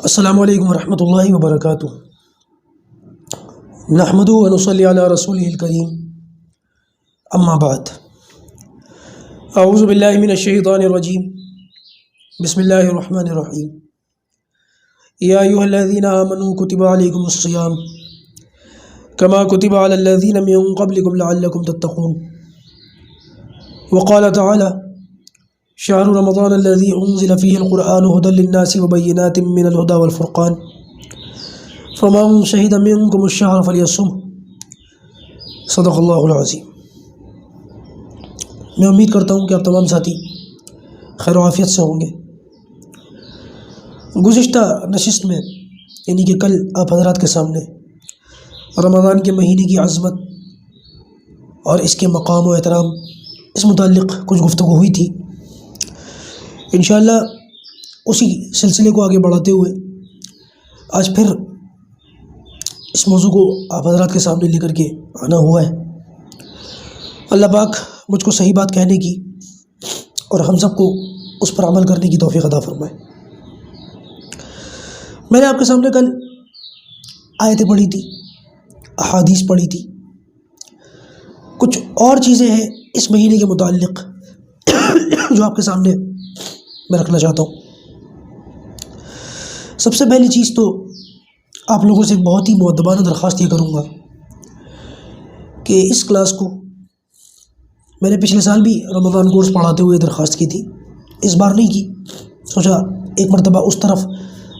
السلام علیکم ورحمۃ اللہ وبرکاتہ۔ نحمدہ و نصلی علی رسولہ الکریم، اما بعد، اعوذ باللہ من الشیطان الرجیم، بسم اللہ الرحمن الرحیم۔ یا ایھا الذین آمنوا کتب علیکم الصیام کما کتب علی الذین من قبلکم لعلکم تتقون۔ وقال تعالی شہر رمضان الذي انزل فيه القرآن هدى للناس وبينات من الهدى والفرقان فمن شهد منكم الشهر فليصمه۔ صدق اللہ العظیم۔ میں امید کرتا ہوں کہ آپ تمام ساتھی خیر و عافیت سے ہوں گے۔ گزشتہ نشست میں یعنی کہ کل آپ حضرات کے سامنے رمضان کے مہینے کی عظمت اور اس کے مقام و احترام اس متعلق کچھ گفتگو ہوئی تھی۔ انشاءاللہ اسی سلسلے کو آگے بڑھاتے ہوئے آج پھر اس موضوع کو آپ حضرات کے سامنے لے کر کے آنا ہوا ہے۔ اللہ پاک مجھ کو صحیح بات کہنے کی اور ہم سب کو اس پر عمل کرنے کی توفیق عطا فرمائے۔ میں نے آپ کے سامنے کل آیتیں پڑھی تھی، احادیث پڑھی تھی، کچھ اور چیزیں ہیں اس مہینے کے متعلق جو آپ کے سامنے میں رکھنا چاہتا ہوں۔ سب سے پہلی چیز تو آپ لوگوں سے ایک بہت ہی مؤدبانہ درخواست یہ کروں گا کہ اس کلاس کو میں نے پچھلے سال بھی رمضان کورس پڑھاتے ہوئے درخواست کی تھی، اس بار نہیں کی، سوچا ایک مرتبہ اس طرف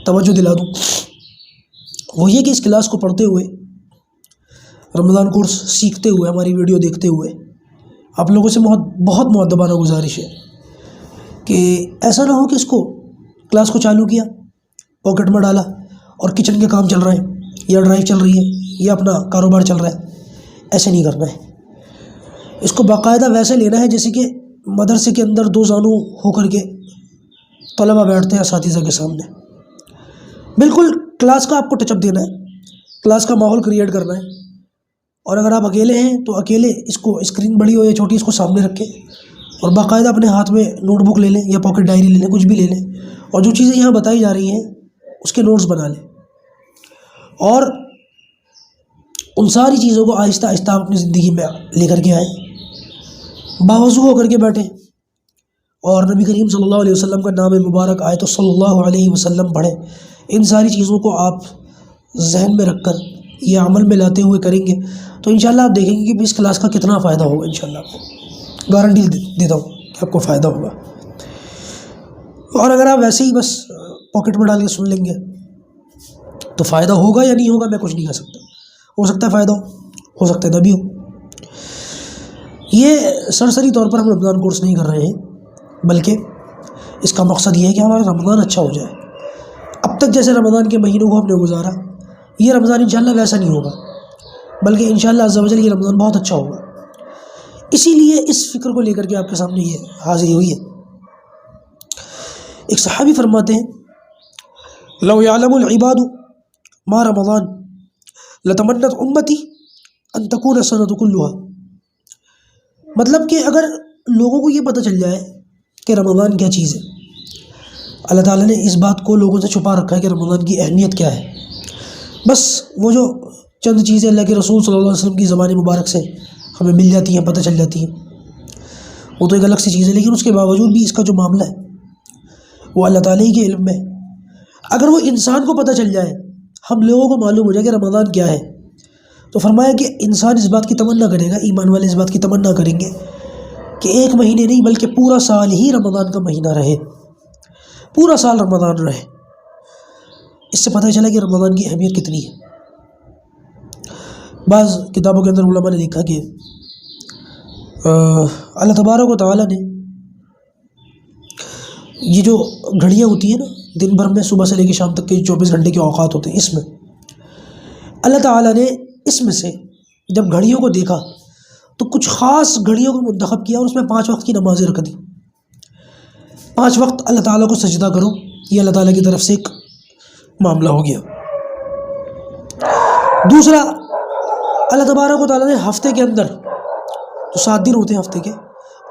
توجہ دلا دوں۔ وہ یہ کہ اس کلاس کو پڑھتے ہوئے، رمضان کورس سیکھتے ہوئے، ہماری ویڈیو دیکھتے ہوئے آپ لوگوں سے بہت مؤدبانہ گزارش ہے کہ ایسا نہ ہو کہ اس کو کلاس کو چالو کیا، پاکٹ میں ڈالا اور کچن کے کام چل رہے ہیں یا ڈرائیو چل رہی ہے یا اپنا کاروبار چل رہا ہے۔ ایسے نہیں کرنا ہے، اس کو باقاعدہ ویسے لینا ہے جیسے کہ مدرسے کے اندر دو زانو ہو کر کے طلبہ بیٹھتے ہیں اساتذہ کے سامنے۔ بالکل کلاس کا آپ کو ٹچ اپ دینا ہے، کلاس کا ماحول کریٹ کرنا ہے، اور اگر آپ اکیلے ہیں تو اکیلے اس کو اسکرین بڑی ہو یا چھوٹی اس کو سامنے رکھیں اور باقاعدہ اپنے ہاتھ میں نوٹ بک لے لیں یا پاکٹ ڈائری لے لیں، کچھ بھی لے لیں، اور جو چیزیں یہاں بتائی جا رہی ہیں اس کے نوٹس بنا لیں، اور ان ساری چیزوں کو آہستہ آہستہ آپ اپنی زندگی میں لے کر کے آئیں، باوضو ہو کر کے بیٹھیں اور نبی کریم صلی اللہ علیہ وسلم کا نام مبارک آئے تو صلی اللہ علیہ وسلم پڑھیں۔ ان ساری چیزوں کو آپ ذہن میں رکھ کر یہ عمل میں لاتے ہوئے کریں گے تو انشاءاللہ آپ دیکھیں گے کہ اس کلاس کا کتنا فائدہ ہوگا۔ انشاءاللہ آپ کو گارنٹی دیتا ہوں کہ آپ کو فائدہ ہوگا، اور اگر آپ ویسے ہی بس پاکٹ میں ڈال کے سن لیں گے تو فائدہ ہوگا یا نہیں ہوگا میں کچھ نہیں کہہ سکتا، ہو سکتا ہے فائدہ ہو سکتا ہے نہ بھی ہو۔ یہ سرسری طور پر ہم رمضان کورس نہیں کر رہے ہیں، بلکہ اس کا مقصد یہ ہے کہ ہمارا رمضان اچھا ہو جائے۔ اب تک جیسے رمضان کے مہینوں کو ہم نے گزارا، یہ رمضان انشاءاللہ ویسا نہیں ہوگا، بلکہ انشاءاللہ عز و جل یہ رمضان بہت اچھا ہوگا۔ اسی لیے اس فکر کو لے کر کے آپ کے سامنے یہ حاضری ہوئی ہے۔ ایک صحابی فرماتے ہیں لو یعلم العباد ما رمضان لتمنت امتی ان تکون السنۃ کلها۔ مطلب کہ اگر لوگوں کو یہ پتہ چل جائے کہ رمضان کیا چیز ہے، اللہ تعالیٰ نے اس بات کو لوگوں سے چھپا رکھا ہے کہ رمضان کی اہمیت کیا ہے، بس وہ جو چند چیزیں اللہ کے رسول صلی اللہ علیہ وسلم کی زبان مبارک سے ہمیں مل جاتی ہیں، پتہ چل جاتی ہیں، وہ تو ایک الگ سی چیز ہے، لیکن اس کے باوجود بھی اس کا جو معاملہ ہے وہ اللہ تعالیٰ ہی کے علم میں۔ اگر وہ انسان کو پتہ چل جائے، ہم لوگوں کو معلوم ہو جائے کہ رمضان کیا ہے، تو فرمایا کہ انسان اس بات کی تمنا کرے گا، ایمان والے اس بات کی تمنا کریں گے کہ ایک مہینے نہیں بلکہ پورا سال ہی رمضان کا مہینہ رہے، پورا سال رمضان رہے۔ اس سے پتہ چلا کہ رمضان کی اہمیت کتنی ہے۔ بعض کتابوں کے اندر علماء نے لکھا کہ اللہ تبارک و تعالیٰ نے یہ جو گھڑیاں ہوتی ہیں نا دن بھر میں، صبح سے لے کے شام تک کے 24 گھنٹے کے اوقات ہوتے ہیں، اس میں اللہ تعالیٰ نے اس میں سے جب گھڑیوں کو دیکھا تو کچھ خاص گھڑیوں کو منتخب کیا اور اس میں 5 وقت کی نمازیں رکھ دی۔ 5 وقت اللہ تعالیٰ کو سجدہ کرو، یہ اللہ تعالیٰ کی طرف سے ایک معاملہ ہو گیا۔ دوسرا، اللہ تبارک و تعالیٰ نے ہفتے کے اندر جو 7 دن ہوتے ہیں ہفتے کے،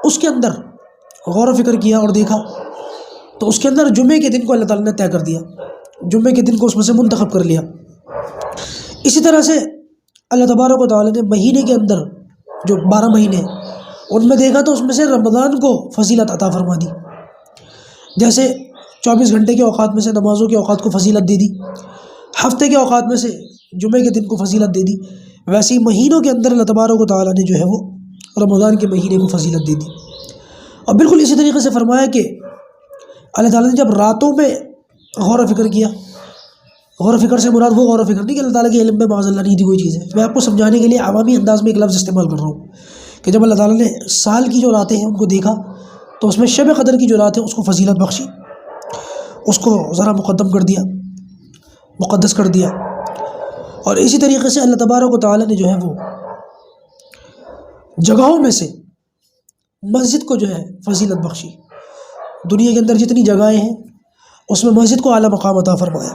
اس کے اندر غور و فکر کیا اور دیکھا تو اس کے اندر جمعے کے دن کو اللہ تعالیٰ نے طے کر دیا، جمعے کے دن کو اس میں سے منتخب کر لیا۔ اسی طرح سے اللہ تبارک و تعالیٰ نے مہینے کے اندر جو 12 مہینے ان میں دیکھا تو اس میں سے رمضان کو فضیلت عطا فرما دی۔ جیسے 24 گھنٹے کے اوقات میں سے نمازوں کے اوقات کو فضیلت دے دی، ہفتے کے اوقات میں سے جمعے کے دن کو فضیلت دے دی، ویسے ہی مہینوں کے اندر اللہ تبارک و تعالیٰ نے جو ہے وہ رمضان کے مہینے کو فضیلت دے دی۔ اور بالکل اسی طریقے سے فرمایا کہ اللہ تعالیٰ نے جب راتوں میں غور و فکر کیا، غور و فکر سے مراد وہ غور و فکر نہیں کہ اللہ تعالیٰ کے علم میں معاذ اللہ نہیں تھی کوئی چیز ہے، میں آپ کو سمجھانے کے لیے عوامی انداز میں ایک لفظ استعمال کر رہا ہوں کہ جب اللہ تعالیٰ نے سال کی جو راتیں ہیں ان کو دیکھا تو اس میں شب قدر کی جو رات ہے اس کو فضیلت بخشی، اس کو ذرا مقدم کر دیا، مقدس کر دیا۔ اور اسی طریقے سے اللہ تبارک و تعالیٰ نے جو ہے وہ جگہوں میں سے مسجد کو جو ہے فضیلت بخشی۔ دنیا کے اندر جتنی جگہیں ہیں اس میں مسجد کو اعلیٰ مقام عطا فرمایا۔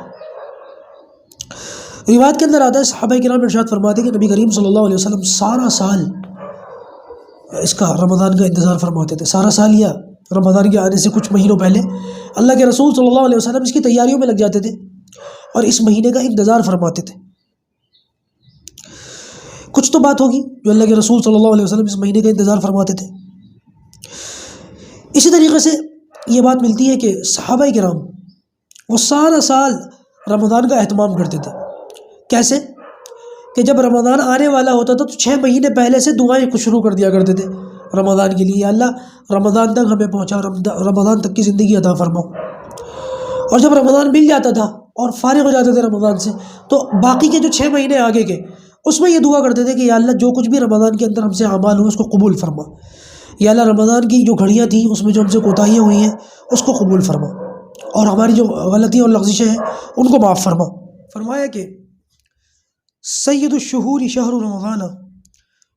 روایت کے اندر آتا ہے صحابہ کرام ارشاد فرماتے کہ نبی کریم صلی اللہ علیہ وسلم سارا سال اس کا رمضان کا انتظار فرماتے تھے، سارا سال یا رمضان کے آنے سے کچھ مہینوں پہلے اللہ کے رسول صلی اللہ علیہ وسلم اس کی تیاریوں میں لگ جاتے تھے اور اس مہینے کا انتظار فرماتے تھے۔ کچھ تو بات ہوگی جو اللہ کے رسول صلی اللہ علیہ وسلم اس مہینے کا انتظار فرماتے تھے۔ اسی طریقے سے یہ بات ملتی ہے کہ صحابہ کرام وہ سارا سال رمضان کا اہتمام کرتے تھے۔ کیسے کہ جب رمضان آنے والا ہوتا تھا تو 6 مہینے پہلے سے دعائیں شروع کر دیا کرتے تھے رمضان کے لیے، یا اللہ رمضان تک ہمیں پہنچا، رمضان تک کی زندگی عطا فرما۔ اور جب رمضان مل جاتا تھا اور فارغ ہو جاتے تھے رمضان سے تو باقی کے جو 6 مہینے آگے کے اس میں یہ دعا کرتے تھے کہ یا اللہ جو کچھ بھی رمضان کے اندر ہم سے اعمال ہوئے اس کو قبول فرما، یا اللہ رمضان کی جو گھڑیاں تھیں اس میں جو ہم سے کوتاہیاں ہوئی ہیں اس کو قبول فرما، اور ہماری جو غلطیاں اور لغزشیں ہیں ان کو معاف فرما۔ فرمایا کہ سید الشہور شہر رمضان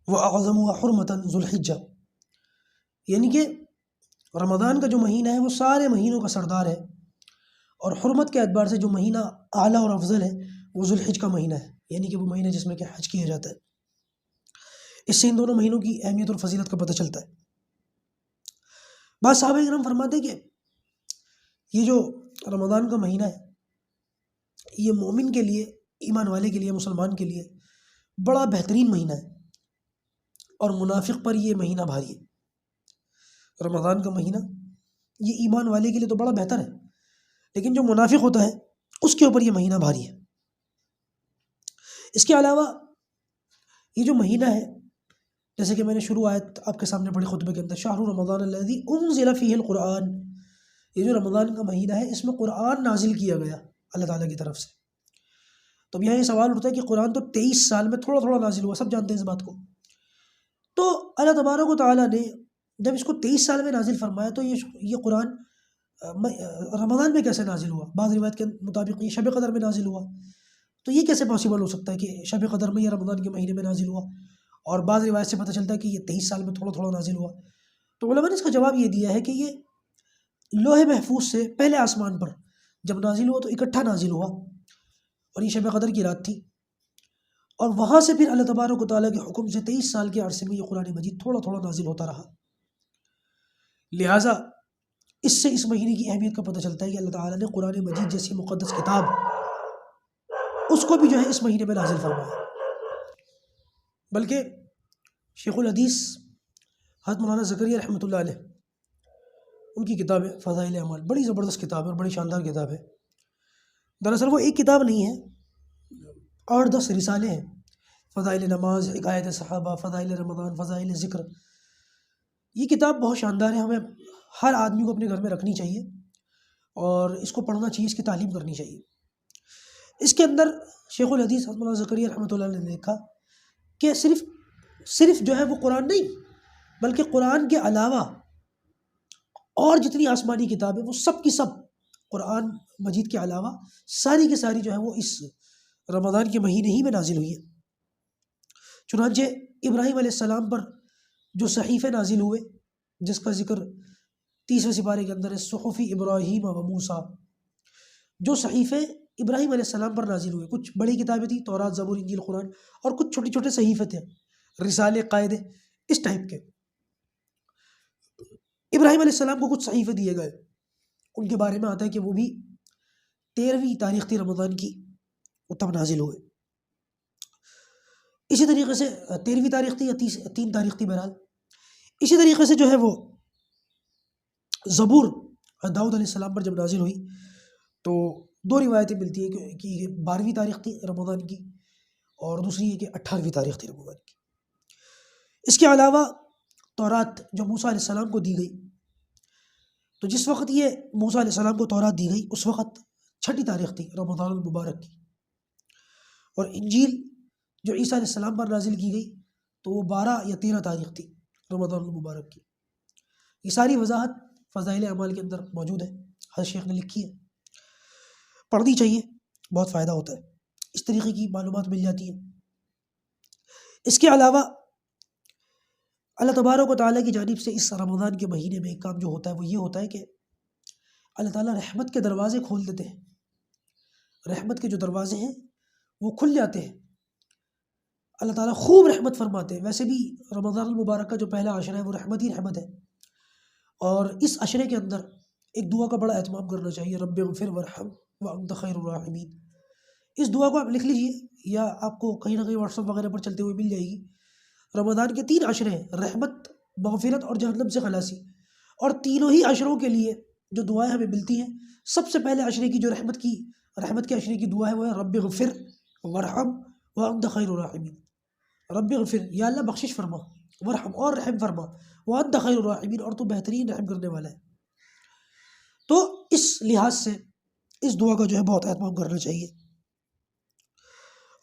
واعظمها حرمۃ ذو الحجہ، یعنی کہ رمضان کا جو مہینہ ہے وہ سارے مہینوں کا سردار ہے، اور حرمت کے اعتبار سے جو مہینہ اعلیٰ اور افضل ہے وہ ذو الحج کا مہینہ ہے، یعنی کہ وہ مہینہ جس میں کہ حج کیا جاتا ہے۔ اس سے ان دونوں مہینوں کی اہمیت اور فضیلت کا پتہ چلتا ہے۔ بعض صحابہ کرام فرماتے ہیں کہ یہ جو رمضان کا مہینہ ہے یہ مومن کے لیے، ایمان والے کے لیے، مسلمان کے لیے بڑا بہترین مہینہ ہے، اور منافق پر یہ مہینہ بھاری ہے۔ رمضان کا مہینہ یہ ایمان والے کے لیے تو بڑا بہتر ہے، لیکن جو منافق ہوتا ہے اس کے اوپر یہ مہینہ بھاری ہے۔ اس کے علاوہ یہ جو مہینہ ہے، جیسے کہ میں نے شروع آیت آپ کے سامنے پڑھی خطبے کے اندر، شہر رمضان الذی انزل فیہ القرآن، یہ جو رمضان کا مہینہ ہے اس میں قرآن نازل کیا گیا اللہ تعالیٰ کی طرف سے۔ تو اب یہاں یہ سوال اٹھتا ہے کہ قرآن تو 23 سال میں تھوڑا تھوڑا نازل ہوا، سب جانتے ہیں اس بات کو۔ تو اللہ تبارک و تعالیٰ نے جب اس کو 23 سال میں نازل فرمایا تو یہ قرآن رمضان میں کیسے نازل ہوا؟ بعض روایت کے مطابق یہ شب قدر میں نازل ہوا، تو یہ کیسے پاسبل ہو سکتا ہے کہ شب قدر میں یا رمضان کے مہینے میں نازل ہوا؟ اور بعض روایت سے پتہ چلتا ہے کہ یہ 23 سال میں تھوڑا تھوڑا نازل ہوا۔ تو علماء نے اس کا جواب یہ دیا ہے کہ یہ لوح محفوظ سے پہلے آسمان پر جب نازل ہوا تو اکٹھا نازل ہوا، اور یہ شب قدر کی رات تھی، اور وہاں سے پھر اللہ تبارک و تعالیٰ کے حکم سے 23 سال کے عرصے میں یہ قرآن مجید تھوڑا تھوڑا نازل ہوتا رہا۔ لہٰذا اس سے اس مہینے کی اہمیت کا پتہ چلتا ہے کہ اللہ تعالیٰ نے قرآن مجید جیسی مقدس کتاب اس کو بھی جو ہے اس مہینے میں نازل فرمایا۔ بلکہ شیخ الحدیث حضرت مولانا زکریا رحمۃ اللہ علیہ ان کی کتاب ہے فضائل اعمال، بڑی زبردست کتاب ہے اور بڑی شاندار کتاب ہے۔ دراصل وہ ایک کتاب نہیں ہے، 8-10 رسالے ہیں، فضائل نماز، حکایت صحابہ، فضائل رمضان، فضائل ذکر۔ یہ کتاب بہت شاندار ہے، ہمیں ہر آدمی کو اپنے گھر میں رکھنی چاہیے اور اس کو پڑھنا چاہیے، اس کی تعلیم کرنی چاہیے۔ اس کے اندر شیخ الحدیث حضرت مولانا زکریا رحمۃ اللہ علیہ نے لکھا کہ صرف جو ہے وہ قرآن نہیں، بلکہ قرآن کے علاوہ اور جتنی آسمانی کتابیں وہ سب کی سب قرآن مجید کے علاوہ ساری کی ساری جو ہے وہ اس رمضان کے مہینے ہی میں نازل ہوئی ہے۔ چنانچہ ابراہیم علیہ السلام پر جو صحیفے نازل ہوئے، جس کا ذکر 30ویں سپارے کے اندر ہے، صحف ابراہیم و موسیٰ، جو صحیفے ابراہیم علیہ السلام پر نازل ہوئے، کچھ بڑی کتابیں تھیں، تورات، زبور، انجیل، قرآن، اور کچھ چھوٹے چھوٹے صحیفے تھے، رسالے، قاعدے، اس ٹائپ کے۔ ابراہیم علیہ السلام کو کچھ صحیفے دیے گئے، ان کے بارے میں آتا ہے کہ وہ بھی 13ویں تاریخ تھی رمضان کی، وہ تب نازل ہوئے۔ اسی طریقے سے 13ویں تاریخ تھی یا 3 تاریخ تھی بہرحال۔ اسی طریقے سے جو ہے وہ زبور داؤد علیہ السلام پر جب نازل ہوئی تو 2 روایتیں ملتی ہیں کہ 12ویں تاریخ تھی رمضان کی، اور دوسری یہ کہ 18ویں تاریخ تھی رمضان کی۔ اس کے علاوہ تورات جو موسیٰ علیہ السلام کو دی گئی، تو جس وقت یہ موسیٰ علیہ السلام کو تورات دی گئی اس وقت 6 تاریخ تھی رمضان المبارک کی، اور انجیل جو عیسیٰ علیہ السلام پر نازل کی گئی تو وہ 12 یا 13 تاریخ تھی رمضان المبارک کی۔ یہ ساری وضاحت فضائل اعمال کے اندر موجود ہے، ہر شیخ نے لکھی ہے، پڑھنی چاہیے، بہت فائدہ ہوتا ہے، اس طریقے کی معلومات مل جاتی ہیں۔ اس کے علاوہ اللہ تبارک و تعالیٰ کی جانب سے اس رمضان کے مہینے میں ایک کام جو ہوتا ہے وہ یہ ہوتا ہے کہ اللہ تعالیٰ رحمت کے دروازے کھول دیتے ہیں، رحمت کے جو دروازے ہیں وہ کھل جاتے ہیں، اللہ تعالیٰ خوب رحمت فرماتے ہیں۔ ویسے بھی رمضان المبارک کا جو پہلا عشرہ ہے وہ رحمت ہی رحمت ہے، اور اس عشرے کے اندر ایک دعا کا بڑا اہتمام کرنا چاہیے، رب اغفر ورحم وانت خیر الراحمین۔ اس دعا کو آپ لکھ لیجئے یا آپ کو کہیں نہ کہیں واٹس ایپ وغیرہ پر چلتے ہوئے مل جائے گی۔ رمضان کے 3 عشرے ہیں، رحمت، مغفرت اور جہنم سے خلاصی، اور تینوں ہی عشروں کے لیے جو دعائیں ہمیں ملتی ہیں، سب سے پہلے عشرے کی جو رحمت کے عشرے کی دعا ہے وہ ہے رب اغفر ورحم وانت خیر الراحمین۔ رب اغفر، یا اللہ بخشش فرما، ورحم اور رحم فرما، وانت خیر الراحمین اور تو بہترین رحم کرنے والا ہے۔ تو اس لحاظ سے اس دعا کا جو ہے بہت اہتمام کرنا چاہیے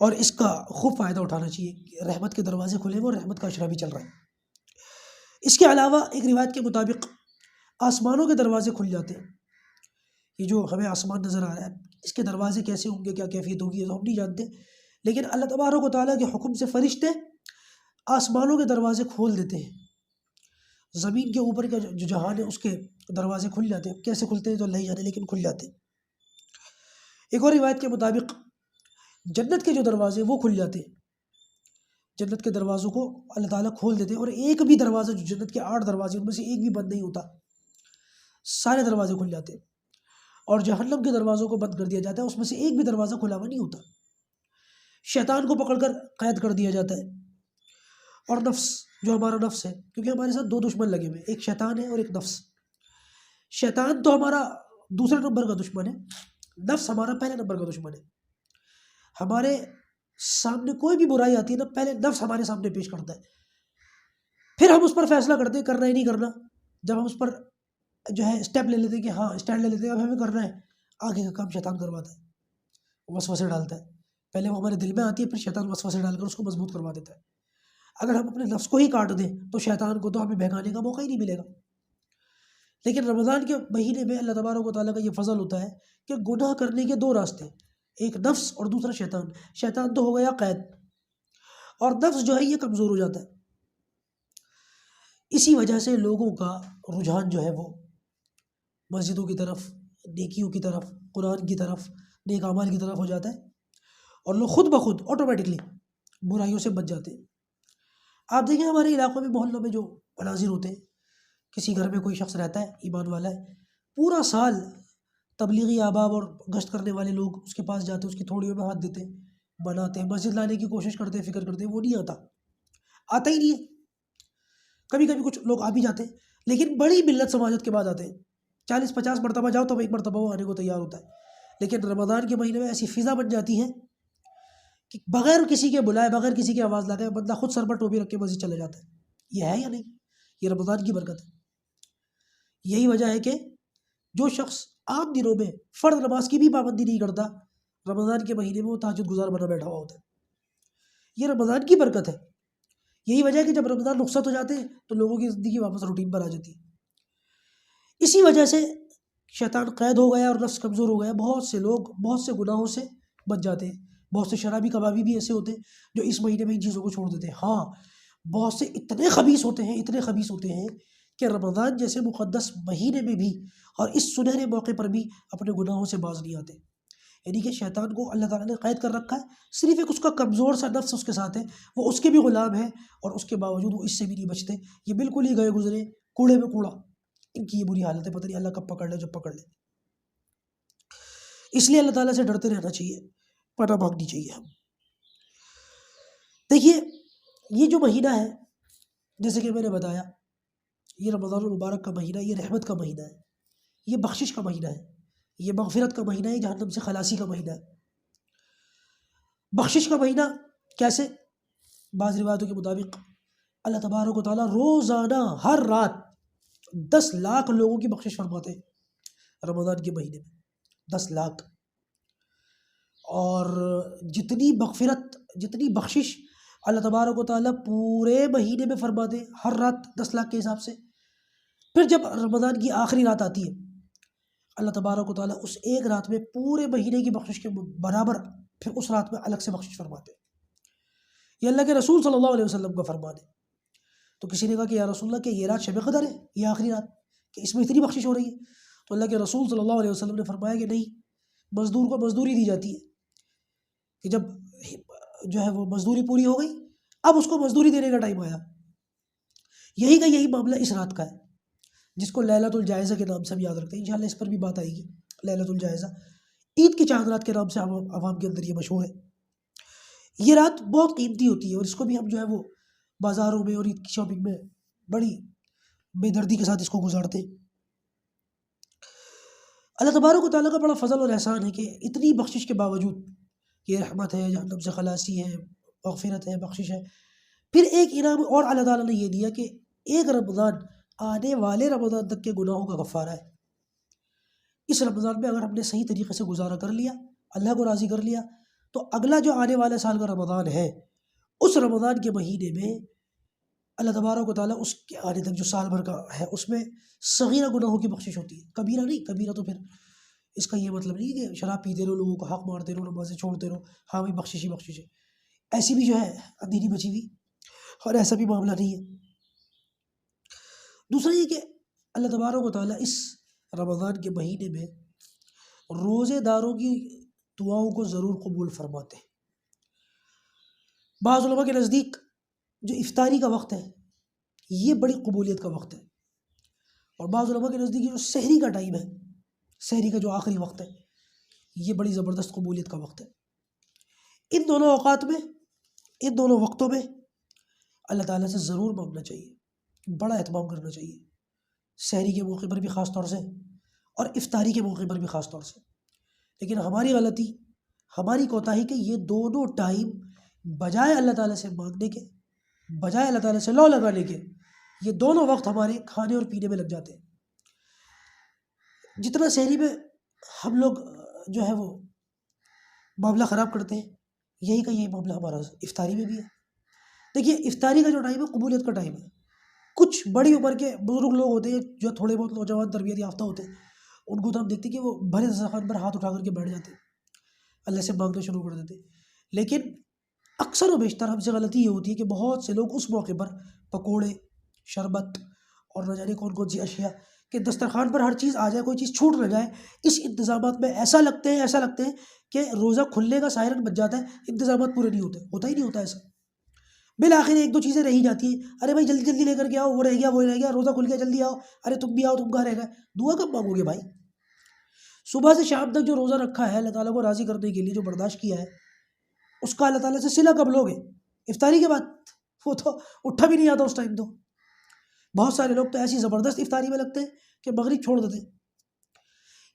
اور اس کا خوب فائدہ اٹھانا چاہیے۔ رحمت کے دروازے کھلے ہوئے اور رحمت کا عشرہ بھی چل رہا ہے۔ اس کے علاوہ ایک روایت کے مطابق آسمانوں کے دروازے کھل جاتے ہیں۔ یہ جو ہمیں آسمان نظر آ رہا ہے اس کے دروازے کیسے ہوں گے، کیا کیفیت ہوگی، یہ تو ہم نہیں جانتے، لیکن اللہ تبارک و تعالیٰ کے حکم سے فرشتے آسمانوں کے دروازے کھول دیتے ہیں۔ زمین کے اوپر کا جو جہان ہے اس کے دروازے کھل جاتے ہیں، کیسے کھلتے ہیں تو اللہ ہی جانے، لیکن کھل جاتے ہیں۔ ایک اور روایت کے مطابق جنت کے جو دروازے وہ کھل جاتے ہیں، جنت کے دروازوں کو اللہ تعالیٰ کھول دیتے ہیں، اور ایک بھی دروازہ جو جنت کے 8 دروازے ان میں سے ایک بھی بند نہیں ہوتا، سارے دروازے کھل جاتے ہیں، اور جہنم کے دروازوں کو بند کر دیا جاتا ہے، اس میں سے ایک بھی دروازہ کھلا ہوا نہیں ہوتا۔ شیطان کو پکڑ کر قید کر دیا جاتا ہے، اور نفس جو ہمارا نفس ہے، کیونکہ ہمارے ساتھ 2 دشمن لگے ہوئے، ایک شیطان ہے اور ایک نفس۔ شیطان تو ہمارا دوسرے نمبر کا دشمن ہے، نفس ہمارا پہلے نمبر کا دشمن ہے۔ ہمارے سامنے کوئی بھی برائی آتی ہے نا، پہلے نفس ہمارے سامنے پیش کرتا ہے، پھر ہم اس پر فیصلہ کرتے ہیں کرنا ہی نہیں کرنا۔ جب ہم اس پر جو ہے اسٹیپ لے لیتے ہیں کہ ہاں اسٹینڈ لے لیتے ہیں اب ہمیں کرنا ہے، آگے کا کام شیطان کرواتا ہے، وسوسے ڈالتا ہے۔ پہلے وہ ہمارے دل میں آتی ہے، پھر شیطان وسوسے ڈال کر اس کو مضبوط کروا دیتا ہے۔ اگر ہم اپنے نفس کو ہی کاٹ دیں تو شیطان کو تو ہمیں بہکانے کا موقع ہی نہیں ملے گا۔ لیکن رمضان کے مہینے میں اللہ تبارک و تعالیٰ کا یہ فضل ہوتا ہے کہ گناہ کرنے کے 2 راستے، ایک نفس اور دوسرا شیطان۔ شیطان تو ہو گیا قید، اور نفس جو ہے یہ کمزور ہو جاتا ہے۔ اسی وجہ سے لوگوں کا رجحان جو ہے وہ مسجدوں کی طرف، نیکیوں کی طرف، قرآن کی طرف، نیک اعمال کی طرف ہو جاتا ہے، اور لوگ خود بخود آٹومیٹکلی برائیوں سے بچ جاتے ہیں۔ آپ دیکھیں ہمارے علاقوں میں، محلوں میں جو مناظر ہوتے ہیں، کسی گھر میں کوئی شخص رہتا ہے ایمان والا ہے، پورا سال تبلیغی احباب اور گشت کرنے والے لوگ اس کے پاس جاتے ہیں، اس کی تھوڑیوں میں ہاتھ دیتے ہیں، بناتے ہیں، مسجد لانے کی کوشش کرتے ہیں، فکر کرتے ہیں، وہ نہیں آتا ہی نہیں ہے۔ کبھی کبھی کچھ لوگ آ بھی جاتے ہیں، لیکن بڑی ملت سماجت کے بعد آتے ہیں۔ 40-50 مرتبہ جاؤ تو 1 مرتبہ وہ آنے کو تیار ہوتا ہے۔ لیکن رمضان کے مہینے میں ایسی فضا بن جاتی ہے کہ بغیر کسی کے بلائے، بغیر کسی کی آواز لگائے، بندہ خود سر پر ٹوپی رکھ کے مسجد چلے جاتا ہے۔ یہ ہے یا نہیں؟ یہ رمضان کی برکت ہے۔ یہی وجہ ہے کہ جو شخص عام دنوں میں فرض نماز کی بھی پابندی نہیں کرتا، رمضان کے مہینے میں وہ تہجد گزار بنا بیٹھا ہوا ہوتا ہے۔ یہ رمضان کی برکت ہے۔ یہی وجہ ہے کہ جب رمضان رخصت ہو جاتے ہیں تو لوگوں کی زندگی واپس روٹین پر آ جاتی ہے۔ اسی وجہ سے شیطان قید ہو گیا اور نفس کمزور ہو گیا، بہت سے لوگ بہت سے گناہوں سے بچ جاتے ہیں۔ بہت سے شرابی کبابی بھی ایسے ہوتے ہیں جو اس مہینے میں ان چیزوں کو چھوڑ دیتے ہیں۔ ہاں، بہت سے اتنے خبیث ہوتے ہیں کہ رمضان جیسے مقدس مہینے میں بھی اور اس سنہرے موقع پر بھی اپنے گناہوں سے باز نہیں آتے۔ یعنی کہ شیطان کو اللہ تعالیٰ نے قید کر رکھا ہے، صرف ایک اس کا کمزور سا نفس اس کے ساتھ ہے، وہ اس کے بھی غلام ہے، اور اس کے باوجود وہ اس سے بھی نہیں بچتے۔ یہ بالکل ہی گئے گزرے کوڑے میں کوڑا، ان کی یہ بری حالت ہے، پتہ نہیں اللہ کب پکڑ لے، جب پکڑ لے۔ اس لیے اللہ تعالیٰ سے ڈرتے رہنا چاہیے، پناہ مانگنی چاہیے ہم۔ دیکھیے یہ جو مہینہ ہے، جیسے کہ میں نے بتایا، یہ رمضان المبارک کا مہینہ، یہ رحمت کا مہینہ ہے، یہ بخشش کا مہینہ ہے، یہ مغفرت کا مہینہ ہے، جہنم سے خلاصی کا مہینہ ہے۔ بخشش کا مہینہ کیسے؟ بعض روایتوں کے مطابق اللہ تبارک و تعالیٰ روزانہ ہر رات 10 لاکھ لوگوں کی بخشش فرماتے ہیں رمضان کے مہینے میں، 10 لاکھ۔ اور جتنی مغفرت، جتنی بخشش اللہ تبارک و تعالیٰ پورے مہینے میں فرماتے ہیں ہر رات 10 لاکھ کے حساب سے، پھر جب رمضان کی آخری رات آتی ہے اللہ تبارک و تعالیٰ اس ایک رات میں پورے مہینے کی بخشش کے برابر پھر اس رات میں الگ سے بخشش فرماتے ہیں۔ یہ اللہ کے رسول صلی اللہ علیہ وسلم کا فرمان ہے۔ تو کسی نے کہا کہ یا رسول اللہ کہ یہ رات شب قدر ہے، یہ آخری رات، کہ اس میں اتنی بخشش ہو رہی ہے؟ تو اللہ کے رسول صلی اللہ علیہ وسلم نے فرمایا کہ نہیں، مزدور کو مزدوری دی جاتی ہے، کہ جب جو ہے وہ مزدوری پوری ہو گئی اب اس کو مزدوری دینے کا ٹائم آیا۔ یہی کا یہی معاملہ اس رات کا ہے، جس کو لیلۃ الجائزہ کے نام سے ہم یاد رکھتے ہیں، انشاءاللہ اس پر بھی بات آئے گی۔ لیلۃ الجائزہ عید کی چاند رات کے نام سے عوام کے اندر یہ مشہور ہے۔ یہ رات بہت قیمتی ہوتی ہے، اور اس کو بھی ہم جو ہے وہ بازاروں میں اور عید کی شاپنگ میں بڑی بے دردی کے ساتھ اس کو گزارتے ہیں۔ اللہ تبارک و تعالیٰ کا بڑا فضل اور احسان ہے کہ اتنی بخشش کے باوجود، یہ رحمت ہے، جہنم سے خلاصی ہے، مغفرت ہے، بخشش ہے، پھر ایک انعام اور اللہ تعالیٰ نے یہ دیا کہ ایک رمضان آنے والے رمضان تک کے گناہوں کا کفارہ ہے۔ اس رمضان میں اگر ہم نے صحیح طریقے سے گزارا کر لیا، اللہ کو راضی کر لیا، تو اگلا جو آنے والے سال کا رمضان ہے، اس رمضان کے مہینے میں اللہ تبارک و تعالیٰ اس کے آنے تک جو سال بھر کا ہے اس میں صغیرہ گناہوں کی بخشش ہوتی ہے، کبیرہ نہیں۔ کبیرہ تو پھر اس کا یہ مطلب نہیں کہ شراب پیتے رہو، لوگوں کو حق مارتے رہو، نمازیں چھوڑتے رہو، ہاں بھائی بخشش ہی بخشش ہے، ایسی بھی جو ہے اندھیری بچی ہوئی، اور ایسا بھی معاملہ نہیں ہے۔ دوسرا یہ کہ اللہ تبارک و تعالیٰ اس رمضان کے مہینے میں روزے داروں کی دعاؤں کو ضرور قبول فرماتے ہیں۔ بعض علماء کے نزدیک جو افطاری کا وقت ہے یہ بڑی قبولیت کا وقت ہے، اور بعض علماء کے نزدیک جو سحری کا ٹائم ہے، سحری کا جو آخری وقت ہے، یہ بڑی زبردست قبولیت کا وقت ہے۔ ان دونوں اوقات میں، ان دونوں وقتوں میں اللہ تعالیٰ سے ضرور مانگنا چاہیے، بڑا اہتمام کرنا چاہیے، سحری کے موقع پر بھی خاص طور سے اور افطاری کے موقع پر بھی خاص طور سے۔ لیکن ہماری غلطی، ہماری کوتاہی کہ یہ دونوں ٹائم بجائے اللہ تعالیٰ سے مانگنے کے، بجائے اللہ تعالیٰ سے لو لگانے کے، یہ دونوں وقت ہمارے کھانے اور پینے میں لگ جاتے ہیں۔ جتنا سحری میں ہم لوگ جو ہے وہ معاملہ خراب کرتے ہیں، یہی کا یہی معاملہ ہمارا افطاری میں بھی ہے۔ دیکھیے افطاری کا جو ٹائم ہے قبولیت کا ٹائم ہے۔ کچھ بڑی عمر کے بزرگ لوگ ہوتے ہیں جو تھوڑے بہت نوجوان تربیت یافتہ ہوتے ہیں، ان کو تو ہم دیکھتے ہیں کہ وہ بھرے دسترخوان پر ہاتھ اٹھا کر کے بیٹھ جاتے ہیں، اللہ سے مانگنا شروع کر دیتے ہیں۔ لیکن اکثر و بیشتر ہم سے غلطی یہ ہوتی ہے کہ بہت سے لوگ اس موقع پر پکوڑے، شربت اور نہ جانے کون کون سی اشیاء کہ دسترخوان پر ہر چیز آ جائے، کوئی چیز چھوٹ نہ جائے، اس انتظامات میں ایسا لگتے ہیں کہ روزہ کھلنے کا سائرن بج جاتا ہے، انتظامات پورے نہیں ہوتے، ہوتا ہی نہیں ہوتا ایسا۔ بالآخر ایک دو چیزیں رہ ہی جاتی ہیں، ارے بھائی جلدی جلدی لے کر کے آؤ، وہ رہ گیا، روزہ کھل گیا، جلدی آؤ، ارے تم بھی آؤ، تم کہاں رہ گئے؟ دعا کب مانگو گے بھائی؟ صبح سے شام تک جو روزہ رکھا ہے اللہ تعالیٰ کو راضی کرنے کے لیے، جو برداشت کیا ہے، اس کا اللہ تعالیٰ سے صلہ کب لوگے؟ افطاری کے بعد؟ وہ تو اٹھا بھی نہیں آتا اس ٹائم۔ تو بہت سارے لوگ تو ایسی زبردست افطاری میں لگتے ہیں کہ مغرب چھوڑ دیتے ہیں۔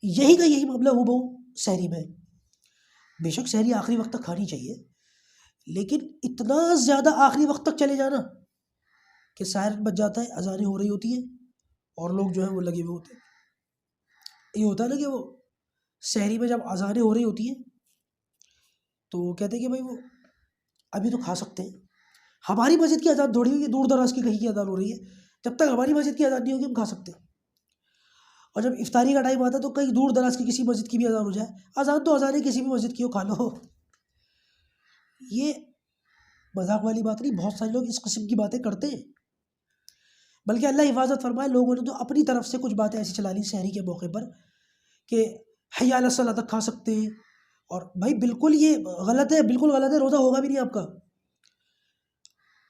یہی کا یہی معاملہ ہو بہو سحری میں۔ بے شک سحری آخری وقت تک کھانی چاہیے، لیکن اتنا زیادہ آخری وقت تک چلے جانا کہ سائرن بج جاتا ہے، اذانیں ہو رہی ہوتی ہیں اور لوگ جو ہیں وہ لگے ہوئے ہوتے ہیں۔ یہ ہوتا ہے نا کہ وہ سحری میں جب اذانیں ہو رہی ہوتی ہیں تو وہ کہتے ہیں کہ بھائی وہ ابھی تو کھا سکتے ہیں، ہماری مسجد کی اذان تھوڑی ہوئی ہے، دور دراز کی کہیں کی اذان ہو رہی ہے، جب تک ہماری مسجد کی اذان نہیں ہوگی ہم کھا سکتے ہیں۔ اور جب افطاری کا ٹائم آتا ہے تو کہیں دور دراز کی کسی مسجد کی بھی اذان ہو جائے، اذان تو اذان ہے، کسی بھی مسجد کی ہو، کھا لو۔ یہ مذاق والی بات نہیں، بہت سارے لوگ اس قسم کی باتیں کرتے ہیں، بلکہ اللہ حفاظت فرمائے، لوگوں نے تو اپنی طرف سے کچھ باتیں ایسی چلا لی سحری کے موقع پر کہ حی علی الصلاۃ تک کھا سکتے ہیں، اور بھائی بالکل یہ غلط ہے، بالکل غلط ہے، روزہ ہوگا بھی نہیں آپ کا۔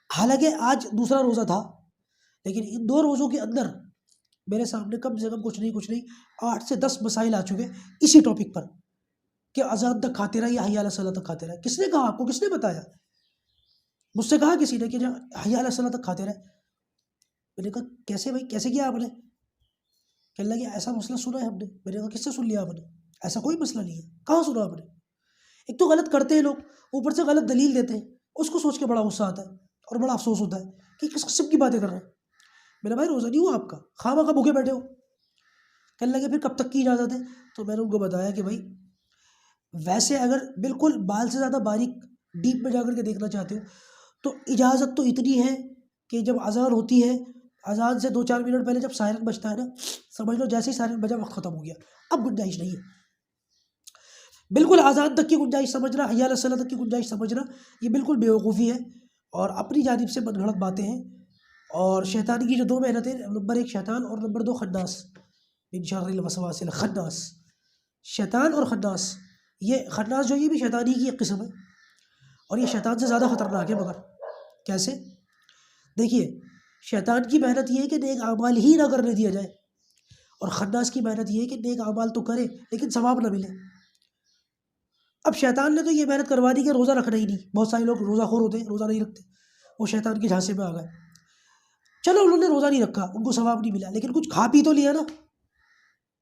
حالانکہ آج دوسرا روزہ تھا، لیکن ان دو روزوں کے اندر میرے سامنے کم سے کم کچھ نہیں 8 سے 10 مسائل آ چکے اسی ٹاپک پر کہ اذان تک کھاتے رہے یا حی علی الصلاۃ تک کھاتے رہے؟ کس نے کہا آپ کو؟ کس نے بتایا؟ مجھ سے کہا کسی نے کہ حی علی الصلاۃ تک کھاتے رہے؟ میں نے کہا کیسے بھائی، کیسے کیا آپ نے؟ کہنے لگے ایسا مسئلہ سنا ہے ہم نے۔ میں نے کہا کس سے سن لیا آپ نے؟ ایسا کوئی مسئلہ نہیں ہے، کہاں سنا آپ نے؟ ایک تو غلط کرتے ہیں لوگ، اوپر سے غلط دلیل دیتے ہیں، اس کو سوچ کے بڑا غصہ آتا ہے اور بڑا افسوس ہوتا ہے کہ کس قسم کی باتیں کر رہے ہیں۔ میرا بھائی روزہ نہیں ہوا آپ کا، خواہ مخواہ بھوکے بیٹھے ہو۔ کہنے لگے پھر کب تک کی اجازت ہے؟ تو میں نے ان کو بتایا کہ بھائی ویسے اگر بالکل بال سے زیادہ باریک ڈیپ میں جا کر کے دیکھنا چاہتے ہو تو اجازت تو اتنی ہے کہ جب اذان ہوتی ہے، اذان سے 2-4 منٹ پہلے جب سائرن بجتا ہے نا، سمجھ لو جیسے ہی سائرن بجا وقت ختم ہو گیا، اب گنجائش نہیں ہے۔ بالکل اذان تک کی گنجائش سمجھنا، حی علی الصلاۃ تک کی گنجائش سمجھنا، یہ بالکل بیوقوفی ہے اور اپنی جانب سے من گھڑت باتیں ہیں۔ اور شیطان کی جو 2 محنتیں، نمبر 1 شیطان اور نمبر 2 خناس، من شر الوسواس الخناس، شیطان اور خناس۔ یہ خناس جو یہ بھی شیطان ہی کی ایک قسم ہے اور یہ شیطان سے زیادہ خطرناک ہے۔ مگر کیسے؟ دیکھیے، شیطان کی محنت یہ ہے کہ نیک اعمال ہی نہ کرنے دیا جائے، اور خناس کی محنت یہ ہے کہ نیک اعمال تو کرے لیکن ثواب نہ ملے۔ اب شیطان نے تو یہ محنت کروا دی کہ روزہ رکھنا ہی نہیں۔ بہت سارے لوگ روزہ خور ہوتے ہیں، روزہ نہیں رکھتے، وہ شیطان کے جھانسے میں آ گئے۔ چلو انہوں نے روزہ نہیں رکھا، ان کو ثواب نہیں ملا، لیکن کچھ کھا پی تو لیا نا،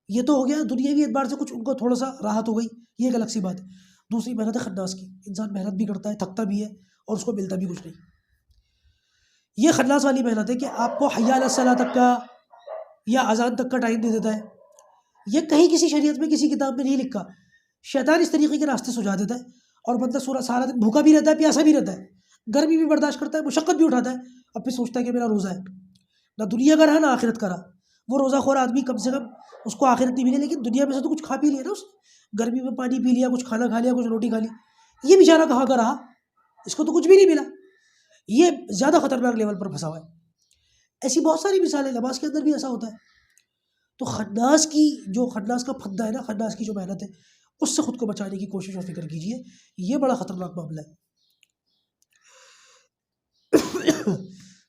یہ تو ہو گیا دنیاوی اعتبار سے کچھ ان کو تھوڑا سا راحت ہو گئی، یہ ایک الگ سی بات ہے۔ دوسری محنت ہے خناس کی، انسان محنت بھی کرتا ہے، تھکتا بھی ہے اور اس کو ملتا بھی کچھ نہیں۔ یہ خناس والی محنت ہے کہ آپ کو حی علی الصلاۃ تک کا یا اذان تک کا ٹائم دے دیتا ہے۔ یہ کہیں کسی شریعت میں کسی کتاب میں نہیں لکھا۔ شیطان اس طریقے کے راستے سجا دیتا ہے اور بندہ سارا دن بھوکا بھی رہتا ہے، پیاسا بھی رہتا ہے، گرمی بھی برداشت کرتا ہے، مشقت بھی اٹھاتا ہے، اب پھر سوچتا ہے کہ میرا روزہ ہے۔ نہ دنیا کا رہا نہ آخرت کا رہا۔ وہ روزہ خور آدمی کم سے کم اس کو آخرت نہیں ملے، لیکن دنیا میں سے تو کچھ کھا پی لیا نا، اس گرمی میں پانی پی لیا، کچھ کھانا کھا لیا، کچھ روٹی کھا لی، یہ بیچارہ کہاں کا رہا؟ اس کو تو کچھ بھی نہیں ملا۔ یہ زیادہ خطرناک لیول پر پھنسا ہوا ہے۔ ایسی بہت ساری مثالیں، نماز کے اندر بھی ایسا ہوتا ہے۔ تو خناس کی جو خناس کا پھندا ہے نا، خناس کی جو محنت ہے، اس سے خود کو بچانے کی کوشش اور فکر کیجیے، یہ بڑا خطرناک معاملہ ہے۔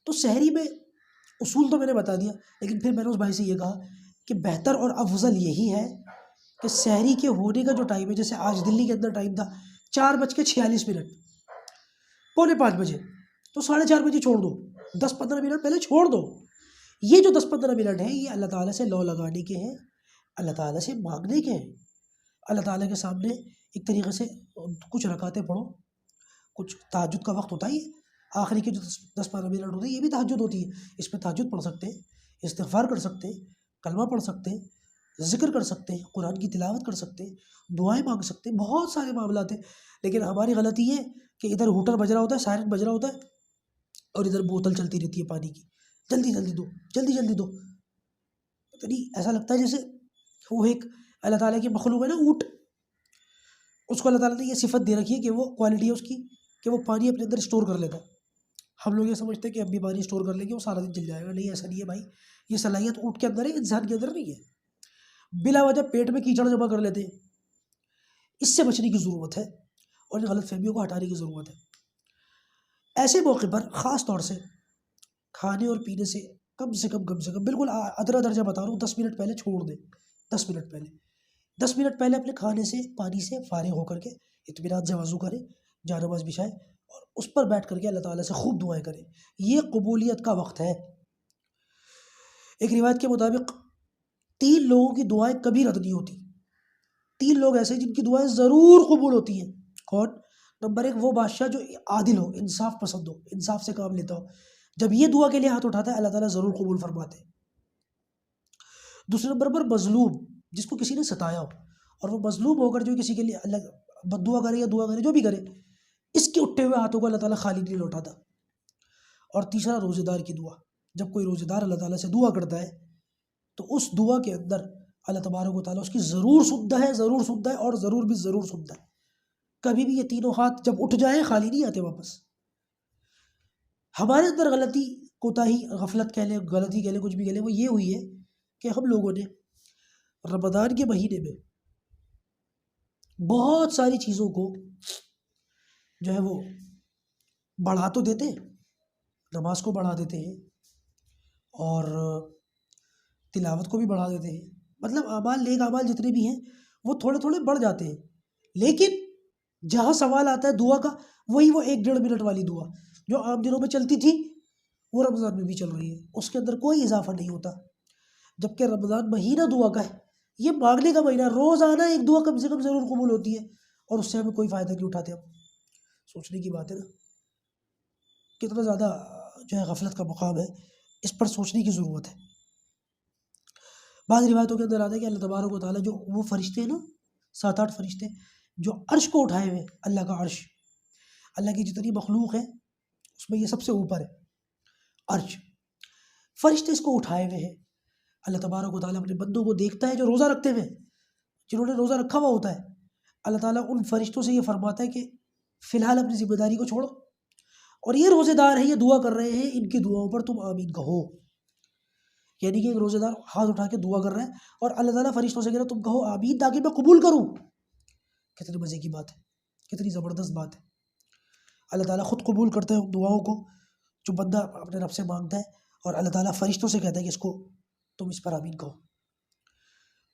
تو سحری میں اصول تو میں نے بتا دیا، لیکن پھر میں نے اس بھائی سے یہ کہا کہ بہتر اور افضل یہی ہے کہ سحری کے ہونے کا جو ٹائم ہے، جیسے آج دلی کے اندر ٹائم تھا 4:46، 4:45 بجے، تو 4:30 بجے چھوڑ دو، 10-15 منٹ پہلے چھوڑ دو۔ یہ جو 10-15 منٹ ہیں، یہ اللہ تعالیٰ سے لو لگانے کے ہیں، اللہ تعالیٰ سے مانگنے کے ہیں، اللہ تعالیٰ کے سامنے ایک طریقے سے کچھ رکعتیں پڑھو، کچھ تہجد کا وقت ہوتا ہے، آخری کے جو 10-15 منٹ ہوتے ہیں، یہ بھی تہجد ہوتی ہے، اس میں تہجد پڑھ سکتے ہیں، استغفار کر سکتے ہیں، کلمہ پڑھ سکتے ہیں، ذکر کر سکتے ہیں، قرآن کی تلاوت کر سکتے ہیں، دعائیں مانگ سکتے ہیں، بہت سارے معاملات ہیں۔ لیکن ہماری غلطی یہ کہ ادھر ہوٹر بج رہا ہوتا ہے، سائرن بج رہا ہوتا ہے، اور ادھر بوتل چلتی رہتی ہے پانی کی، جلدی جلدی دو، جلدی جلدی دو۔ پتہ نہیں، ایسا لگتا ہے جیسے وہ ایک اللہ تعالیٰ کی مخلوق ہے نا، اونٹ، اس کو اللہ تعالیٰ نے یہ صفت دے رکھی ہے کہ وہ کوالٹی ہے اس کی کہ وہ پانی اپنے اندر اسٹور کر لیتا ہے۔ ہم لوگ یہ سمجھتے ہیں کہ اب بھی پانی اسٹور کر لیں گے وہ سارا دن چل جائے گا، نہیں، ایسا نہیں ہے بھائی۔ یہ صلاحیت اونٹ کے اندر ہے، انسان کے اندر نہیں ہے۔ بلا وجہ پیٹ میں کیچڑ جمع کر لیتے ہیں، اس سے بچنے کی ضرورت ہے اور ان غلط فہمیوں کو ہٹانے کی ضرورت ہے۔ ایسے موقع پر خاص طور سے کھانے اور پینے سے کم بالکل ادنا درجہ بتا رہا ہوں، 10 منٹ پہلے چھوڑ دیں۔ 10 منٹ پہلے 10 منٹ پہلے اپنے کھانے سے، پانی سے فارغ ہو کر کے اطمینان سے وضو کریں، جا نماز بچھائیں اور اس پر بیٹھ کر کے اللہ تعالیٰ سے خوب دعائیں کریں۔ یہ قبولیت کا وقت ہے۔ ایک روایت کے مطابق 3 لوگوں کی دعائیں کبھی رد نہیں ہوتی۔ 3 لوگ ایسے جن کی دعائیں ضرور قبول ہوتی ہیں۔ کون؟ نمبر 1 وہ بادشاہ جو عادل ہو، انصاف پسند ہو، انصاف سے کام لیتا ہو، جب یہ دعا کے لیے ہاتھ اٹھاتا ہے اللہ تعالیٰ ضرور قبول فرماتے ہیں۔ دوسرے نمبر پر مظلوم، جس کو کسی نے ستایا ہو اور وہ مظلوم ہو کر جو کسی کے لیے اللہ بد دعا کرے یا دعا کرے، جو بھی کرے، اس کے اٹھے ہوئے ہاتھوں کو اللہ تعالیٰ خالی نہیں لوٹاتا۔ اور تیسرا روزے دار کی دعا، جب کوئی روزے دار اللہ تعالیٰ سے دعا کرتا ہے تو اس دعا کے اندر اللہ تبارک و تعالیٰ اس کی ضرور سنتا ہے، ضرور سنتا ہے اور ضرور بھی ضرور سنتا ہے۔ کبھی بھی یہ تینوں ہاتھ جب اٹھ جائیں خالی نہیں آتے واپس۔ ہمارے اندر غلطی، کوتاہی، غفلت کہہ لیں، غلطی کہہ لیں، کچھ بھی کہہ لیں، وہ یہ ہوئی ہے کہ ہم لوگوں نے رمضان کے مہینے میں بہت ساری چیزوں کو جو ہے وہ بڑھا تو دیتے ہیں، نماز کو بڑھا دیتے ہیں اور تلاوت کو بھی بڑھا دیتے ہیں، مطلب اعمال، نیک اعمال جتنے بھی ہیں وہ تھوڑے تھوڑے بڑھ جاتے ہیں، لیکن جہاں سوال آتا ہے دعا کا، وہی وہ 1-1.5 منٹ والی دعا جو عام دنوں میں چلتی تھی وہ رمضان میں بھی چل رہی ہے، اس کے اندر کوئی اضافہ نہیں ہوتا، جبکہ رمضان مہینہ دعا کا ہے، یہ مانگنے کا مہینہ، روزانہ ایک دعا کم سے کم ضرور قبول ہوتی ہے، اور اس سے ہمیں کوئی فائدہ نہیں اٹھاتے ہم۔ سوچنے کی بات ہے نا، کتنا زیادہ جو ہے غفلت کا مقام ہے، اس پر سوچنے کی ضرورت ہے۔ بعض روایتوں کے اندر آتا ہے کہ اللہ تبارک و تعالیٰ جو وہ فرشتے ہیں نا، 7-8 فرشتے جو عرش کو اٹھائے ہوئے، اللہ کا عرش، اللہ کی جتنی مخلوق ہے اس میں یہ سب سے اوپر ہے عرش، فرشتے اس کو اٹھائے ہوئے ہیں۔ اللہ تبارک و تعالیٰ اپنے بندوں کو دیکھتا ہے جو روزہ رکھتے ہوئے، جنہوں نے روزہ رکھا ہوا ہوتا ہے، اللہ تعالیٰ ان فرشتوں سے یہ فرماتا ہے کہ فی الحال اپنی ذمہ داری کو چھوڑو، اور یہ روزے دار ہیں، یہ دعا کر رہے ہیں، ان کی دعاؤں پر تم آمین کہو۔ یعنی کہ ایک روزے دار ہاتھ اٹھا کے دعا کر رہا ہے اور اللہ تعالیٰ فرشتوں سے کہہ رہا ہے تم کہو آمین تاکہ میں قبول کروں۔ کتنی مزے کی بات ہے، کتنی زبردست بات ہے۔ اللہ تعالیٰ خود قبول کرتے ہیں ان دعاؤں کو جو بندہ اپنے رب سے مانگتا ہے، اور اللہ تعالیٰ فرشتوں سے کہتا ہے کہ اس کو تم اس پر آمین کہو۔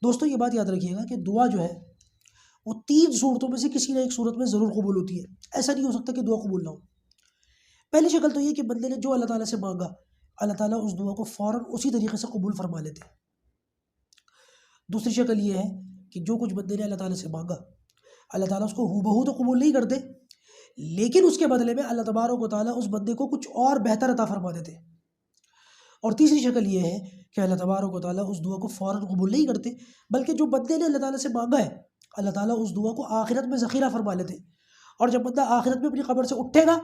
دوستو یہ بات یاد رکھیے گا کہ دعا جو ہے وہ 3 صورتوں میں سے کسی نہ ایک صورت میں ضرور قبول ہوتی ہے، ایسا نہیں ہو سکتا کہ دعا قبول نہ ہو۔ پہلی شکل تو یہ کہ بندے نے جو اللہ تعالیٰ سے مانگا، اللہ تعالیٰ اس دعا کو فوراً اسی طریقے سے قبول فرما لیتے ہیں۔ دوسری شکل یہ ہے کہ جو کچھ بندے نے اللہ تعالیٰ سے مانگا، اللہ تعالیٰ اس کو ہو بہو تو قبول نہیں کرتے، لیکن اس کے بدلے میں اللہ تبارک و تعالیٰ اس بندے کو کچھ اور بہتر عطا فرما دیتے ہیں۔ اور تیسری شکل یہ ہے کہ اللہ تبارک و تعالیٰ اس دعا کو فوراً قبول نہیں کرتے، بلکہ جو بندے نے اللہ تعالیٰ سے مانگا ہے، اللہ تعالیٰ اس دعا کو آخرت میں ذخیرہ فرما لیتے ہیں، اور جب بندہ آخرت میں اپنی قبر سے اٹھے گا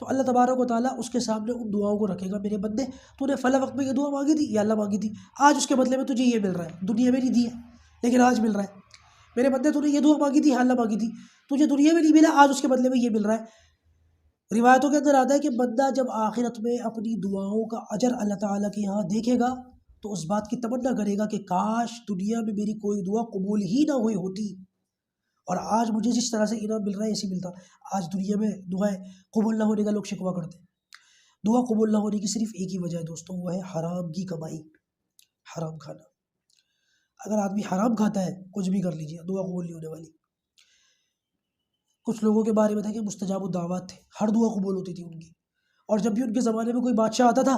تو اللہ تبارک و تعالیٰ اس کے سامنے ان دعاؤں کو رکھے گا، میرے بندے تو نے فلاں وقت میں یہ دعا مانگی تھی، یا اللہ مانگی تھی، آج اس کے بدلے میں تجھے یہ مل رہا ہے، دنیا میں نہیں دی ہے لیکن آج مل رہا ہے۔ میرے بندے تو نے یہ دعا مانگی تھی، یا اللہ مانگی تھی، تجھے دنیا میں نہیں ملا، آج اس کے بدلے میں یہ مل رہا ہے۔ روایتوں کے اندر آتا ہے کہ بندہ جب آخرت میں اپنی دعاؤں کا اجر اللہ تعالیٰ کے یہاں دیکھے گا تو اس بات کی تمنا کرے گا کہ کاش دنیا میں میری کوئی دعا قبول ہی نہ ہوئی ہوتی، اور آج مجھے جس طرح سے انعام مل رہا ہے ایسے ملتا۔ آج دنیا میں دعائیں قبول نہ ہونے کا لوگ شکوہ کرتے ہیں۔ دعا قبول نہ ہونے کی صرف ایک ہی وجہ ہے دوستوں، وہ ہے حرام کی کمائی، حرام کھانا۔ اگر آدمی حرام کھاتا ہے کچھ بھی کر لیجیے، دعا قبول نہیں ہونے والی۔ کچھ لوگوں کے بارے میں تھا کہ مستجاب الدعوات تھے، ہر دعا قبول ہوتی تھی ان کی، اور جب بھی ان کے زمانے میں کوئی بادشاہ آتا تھا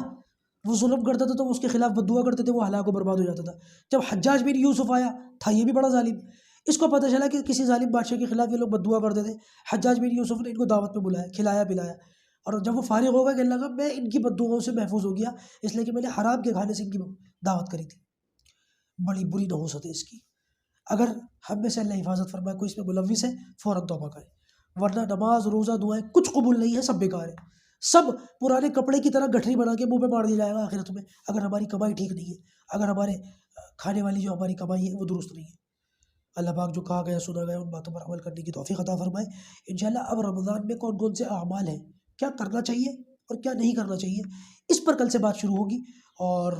وہ ظلم کرتا تھا تو وہ اس کے خلاف بد دعا کرتے تھے، وہ ہلاک و برباد ہو جاتا تھا۔ جب حجاج بن یوسف آیا تھا، یہ بھی بڑا ظالم، اس کو پتہ چلا کہ کسی ظالم بادشاہ کے خلاف یہ لوگ بد دعا کرتے تھے، حجاج بن یوسف نے ان کو دعوت پہ بلایا، کھلایا پلایا، اور جب وہ فارغ ہو گیا کہ اللہ کا میں ان کی بد دعاؤں سے محفوظ ہو گیا اس لیے کہ میں نے حرام کے کھانے سے ان کی دعوت کری تھی۔ بڑی بری نحوست ہے اس کی۔ اگر ہم میں سے اللہ حفاظت فرمائے کوئی اس میں ملوث ہے فوراً توبہ کرے، ورنہ نماز روزہ دعائیں کچھ قبول نہیں ہے، سب بیکار ہے، سب پرانے کپڑے کی طرح گٹھری بنا کے منہ پہ مار دیا جائے گا آخرت میں، اگر ہماری کمائی ٹھیک نہیں ہے، اگر ہمارے کھانے والی جو ہماری کمائی ہے وہ درست نہیں ہے۔ اللہ پاک جو کہا گیا سنا گیا ان باتوں پر عمل کرنے کی توفیق عطا فرمائے۔ انشاءاللہ اب رمضان میں کون کون سے اعمال ہیں، کیا کرنا چاہیے اور کیا نہیں کرنا چاہیے، اس پر کل سے بات شروع ہوگی، اور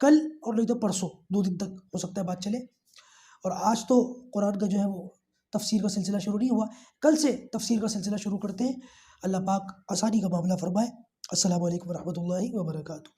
کل اور نہیں تو پرسوں 2 دن تک ہو سکتا ہے بات چلے، اور آج تو قرآن کا جو ہے وہ تفسیر کا سلسلہ شروع نہیں ہوا، کل سے تفسیر کا سلسلہ شروع کرتے ہیں۔ اللہ پاک آسانی کا معاملہ فرمائے۔ السلام علیکم ورحمۃ اللہ وبرکاتہ۔